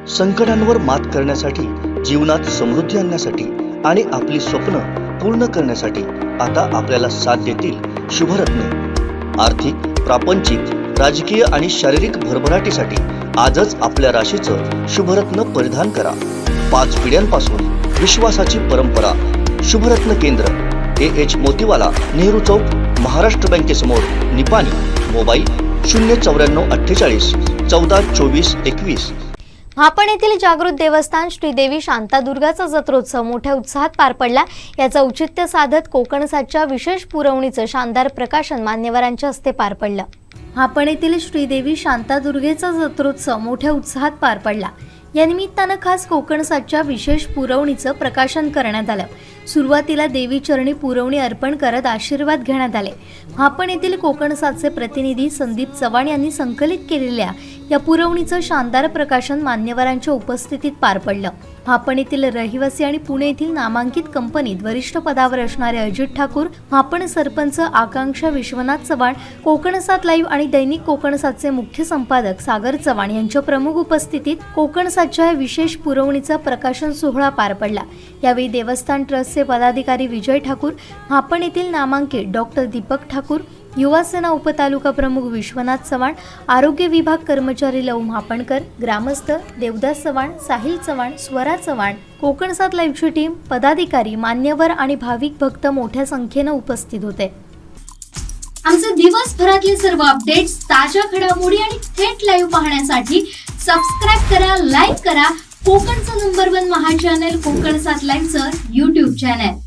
संकटांवर मात करण्यासाठी, जीवनात समृद्धी आणण्यासाठी आणि आपली स्वप्न पूर्ण करण्यासाठी आता आपल्याला साथ देतील शुभरत्न। आर्थिक, प्रापंचिक, राजकीय आणि शारीरिक भरभराटीसाठी आजच आपल्या राशीचं शुभरत्न परिधान करा। 5 पिढ्यांपासून विश्वासाची परंपरा। शुभरत्न केंद्र AH मोतीवाला, नेहरू चौक, महाराष्ट्र बँकेसमोर, निपाणी। मोबाईल 09448 14 24 21। आपण येथील जागृत देवस्थान श्रीदेवी शांतादुर्गाचा जत्रोत्सव मोठ्या उत्साहात पार पडला। याचा औचित्य साधत कोकणसाच्या विशेष पुरवणीचं शानदार प्रकाशन मान्यवरांच्या हस्ते पार पडलं। आपण येथील श्रीदेवी शांतादुर्गेचा जत्रोत्सव मोठ्या उत्साहात पार पडला। या निमित्तानं खास कोकणसाच्या विशेष पुरवणीचं प्रकाशन करण्यात आलं। सुरुवातीला देवी चरणी पुरवणी अर्पण करत आशीर्वाद घेण्यात आले। आपण येथील कोकणसाचे प्रतिनिधी संदीप चव्हाण यांनी संकलित केलेल्या या पुरवणीचं शानदार प्रकाशन मान्यवरांच्या उपस्थितीत पार पडलं। आपण येथील रहिवासी आणि पुणे येथील नामांकित कंपनीत वरिष्ठ पदावर असणारे अजित ठाकूर, आपण सरपंच आकांक्षा विश्वनाथ चव्हाण, कोकणसात लाईव्ह आणि दैनिक कोकणसातचे मुख्य संपादक सागर चव्हाण यांच्या प्रमुख उपस्थितीत कोकणसाच्या विशेष पुरवणीचा प्रकाशन सोहळा पार पडला। यावेळी देवस्थान ट्रस्टचे पदाधिकारी विजय ठाकूर, आपण येथील नामांकित डॉक्टर दीपक ठाकूर, युवा सेना उपतालुका प्रमुख विश्वनाथ चव्हाण, आरोग्य विभाग कर्मचारी लव महापणकर, ग्रामस्थ देवदास चव्हाण, साहिल चव्हाण, स्वरा चव्हाण, कोकणसात लाईव्हची टीम, पदाधिकारी, मान्यवर आणि भाविक भक्त मोठ्या संख्येने उपस्थित होते। आमचे दिवसभरातले सर्व अपडेट्स, ताज्या घडामोडी आणि थेट लाईव्ह पाहण्यासाठी सबस्क्राइब करा, लाईक करा कोकणचं नंबर 1 महा चॅनल कोकणसात लाईव्हचं YouTube चॅनल।